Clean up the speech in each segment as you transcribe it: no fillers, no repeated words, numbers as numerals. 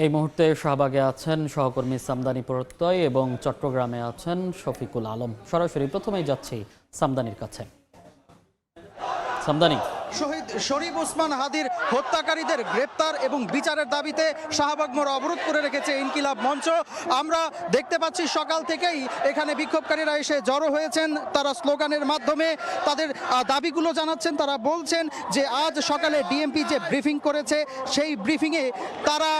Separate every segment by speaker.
Speaker 1: এই মুহূর্তে শাহবাগে আছেন সহকর্মী সামদানি প্রত্যয় এবং চট্টগ্রামে আছেন শফিকুল আলম। সরাসরি প্রথমেই যাচ্ছি সামদানির কাছে। সামদানি,
Speaker 2: শহীদ শরীফ ওসমান হাদির হত্যাকারীদের গ্রেপ্তার এবং বিচারের দাবিতে শাহবাগ মোড় অবরোধ করে রেখেছে ইনকিলাব মঞ্চ। আমরা দেখতে পাচ্ছি সকাল থেকেই এখানে বিক্ষোভকারীরা এসে জড়ো হয়েছেন। তারা স্লোগানের মাধ্যমে তাদের দাবিগুলো জানাচ্ছেন। তারা বলছেন যে আজ সকালে ডিএমপি যে ব্রিফিং করেছে সেই ব্রিফিংয়ে তারা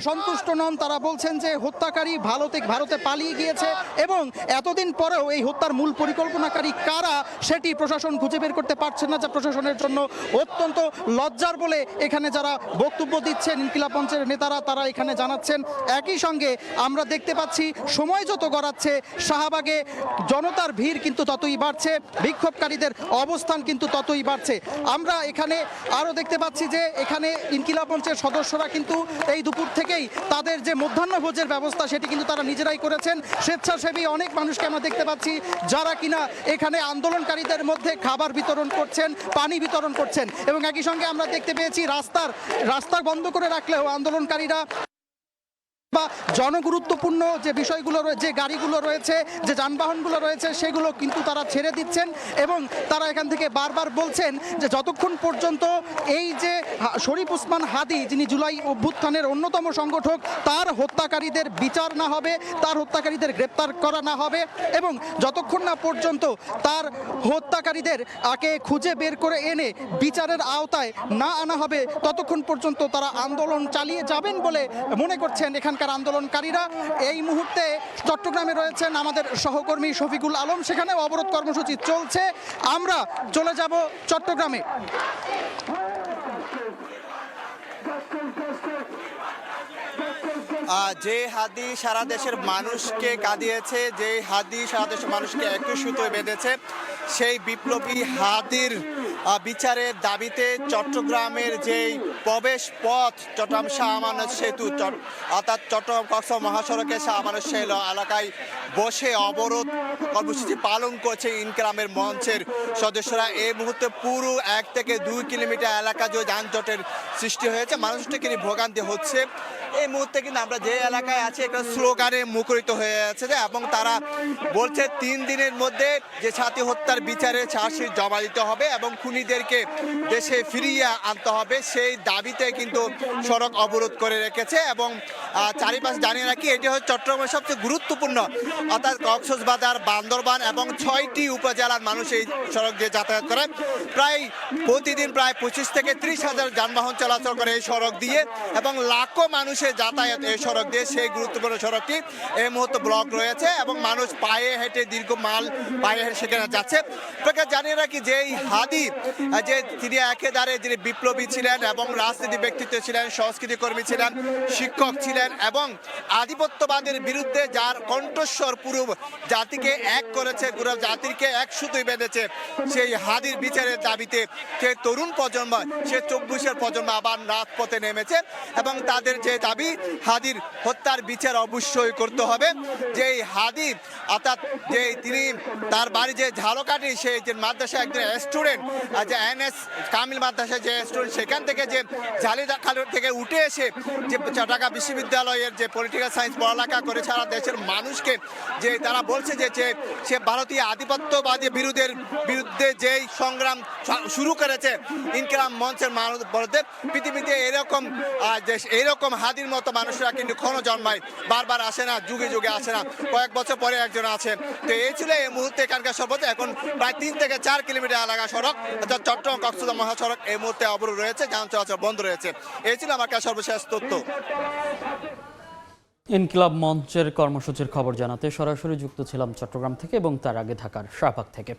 Speaker 2: সন্তুষ্ট নন। তারা বলছেন যে হত্যাকারী ভারতে পালিয়ে গিয়েছে এবং এতদিন পরেও এই হত্যার মূল পরিকল্পনাকারী কারা সেটি প্রশাসন খুঁজে বের করতে পারছেন না, যা প্রশাসনের জন্য অত্যন্ত লজ্জার বলে এখানে যারা বক্তব্য দিচ্ছেন ইনকিলাব মঞ্চের নেতারা তারা এখানে জানাচ্ছেন। একই সঙ্গে আমরা দেখতে পাচ্ছি সময় যত গড়াচ্ছে শাহবাগে জনতার ভিড় কিন্তু ততই বাড়ছে, বিক্ষোভকারীদের অবস্থান কিন্তু ততই বাড়ছে। আমরা এখানে আরও দেখতে পাচ্ছি যে এখানে ইনকিলাব মঞ্চের সদস্যরা কিন্তু এই দুপুর থেকেই তাদের যে মধ্যাহ্নভোজের ব্যবস্থা সেটি কিন্তু তারা নিজেরাই করেছেন। স্বেচ্ছাসেবী অনেক মানুষকে আমরা দেখতে পাচ্ছি যারা কিনা এখানে আন্দোলনকারীদের মধ্যে খাবার বিতরণ করছেন, পানি বিতরণ করছেন এবং একই সঙ্গে আমরা দেখতে পেয়েছি রাস্তা বন্ধ করে রাখলেও আন্দোলনকারীরা বা জনগুরুত্বপূর্ণ যে বিষয়গুলো যে গাড়িগুলো রয়েছে, যে যানবাহনগুলো রয়েছে সেগুলো কিন্তু তারা ছেড়ে দিচ্ছেন এবং তারা এখান থেকে বারবার বলছেন যে যতক্ষণ পর্যন্ত এই যে শরীফ ওসমান হাদি যিনি জুলাই অভ্যুত্থানের অন্যতম সংগঠক তার হত্যাকারীদের বিচার না হবে, তার হত্যাকারীদের গ্রেপ্তার করা না হবে এবং যতক্ষণ না পর্যন্ত তার হত্যাকারীদের খুঁজে বের করে এনে বিচারের আওতায় না আনা হবে ততক্ষণ পর্যন্ত তারা আন্দোলন চালিয়ে যাবেন বলে মনে করছেন এখানকার আন্দোলনকারীরা। এই মুহূর্তে চট্টগ্রামে রয়েছেন আমাদের সহকর্মী শফিকুল আলম, সেখানে অবরোধ কর্মসূচি চলছে। আমরা চলে যাব চট্টগ্রামে।
Speaker 3: যে হাদি সারা দেশের মানুষকে কাঁদিয়েছে, যে হাদি সারা দেশের মানুষকে একটু সুতোয় বেঁধেছে, সেই বিপ্লবী হাদির বিচারের দাবিতে চট্টগ্রামের যেই প্রবেশ পথ চট্টগ্রাম শাহ আমানত সেতু অর্থাৎ চট্টগ্রাম কক্সবাজার মহাসড়কের শাহ আমানত সেতু এলাকায় বসে অবরোধ কর্মসূচি পালন করছে ইনকিলাবের মঞ্চের সদস্যরা। এই মুহূর্তে পুরো 1 থেকে 2 কিলোমিটার এলাকা জুড়ে যানজটের সৃষ্টি হয়েছে, মানুষটাকে ভোগান্তি হচ্ছে। এই মুহূর্তে কিন্তু আমরা যে এলাকায় আছি একটা স্লোগানে মুখরিত হয়ে আছে এবং তারা বলছে 3 দিনের মধ্যে যে ছাত্রী হত্যার বিচারে চার্জশিট জমা দিতে হবে এবং খুনিদেরকে দেশে ফিরিয়ে আনতে হবে। সেই দাবিতে কিন্তু সড়ক অবরোধ করে রেখেছে এবং চারিপাশে জানিয়ে রাখি এটি হচ্ছে চট্টগ্রামের সবচেয়ে গুরুত্বপূর্ণ অর্থাৎ কক্সবাজার, বান্দরবান এবং 6টি উপজেলার মানুষ এই সড়ক দিয়ে যাতায়াত করে। প্রতিদিন প্রায় 25 থেকে 30 হাজার যানবাহন চলাচল করে এই সড়ক দিয়ে এবং লাখো মানুষের যাতায়াত এই সড়ক দিয়ে। সেই গুরুত্বপূর্ণ সড়কটি এই মুহূর্তে ব্লক রয়েছে এবং মানুষ পায়ে হেঁটে দীর্ঘ মাইল পায়ে হেঁটে সেখানে যাচ্ছে। আপনাকে জানিয়ে রাখি যে এই হাদি যে তিনি একেবারে যিনি বিপ্লবী ছিলেন এবং রাজনীতি ব্যক্তিত্ব ছিলেন, সংস্কৃতি কর্মী ছিলেন, শিক্ষক ছিলেন এবং আধিপত্যবাদের বিরুদ্ধে যার কণ্ঠস্বর পুরো জাতিকে এক করেছে, পুরো জাতিকে এক সুতোয় বেঁধেছে, সেই হাদির বিচারের দাবিতে যে তরুণ প্রজন্ম, সে 24-এর প্রজন্ম আবার রাজপথে নেমেছে এবং তাদের যে দাবি হাদির হত্যার বিচার অবশ্যই করতে হবে। যে হাদি অর্থাৎ যে তিনি তার বাড়ি যে ঝালকাঠি, সেই যে মাদ্রাসা একজন স্টুডেন্ট, যে NS কামিল মাদ্রাসা যে স্টুডেন্ট, সেখান থেকে যে ঝালিখালুর থেকে উঠে এসে যে ঢাকা বিশ্ববিদ্যালয়ের যে পলিটিক্যাল সায়েন্স পড়ালেখা করে সারা দেশের মানুষকে যে তারা বলছে যে সে ভারতীয় আধিপত্যবাদী বিরুদ্ধে যেই সংগ্রাম শুরু করেছে ইনকিলাব মঞ্চের মানুষ বলতে পৃথিবীতে এইরকম হাদির মতো মানুষরা কিন্তু কোনো জন্মায়, বারবার আসে না, যুগে যুগে আসে না, কয়েক বছর পরে একজন আছে। তো এই ছিল এই মুহূর্তে এখানকার সর্বোচ্চ এখন প্রায় 3 থেকে 4 কিলোমিটার এলাকা সড়ক অর্থাৎ চট্টগ্রাম কক্সবাজার মহাসড়ক এই মুহূর্তে অবরোধ রয়েছে, যান চলাচল বন্ধ রয়েছে। এই ছিল আমার কাছে সর্বশেষ তথ্য।
Speaker 1: ইনকিলাব মঞ্চের কর্মসূচির খবর জানাতে সরাসরি যুক্ত ছিলাম চট্টগ্রাম থেকে এবং তার আগে ঢাকার শাহবাগ থেকে।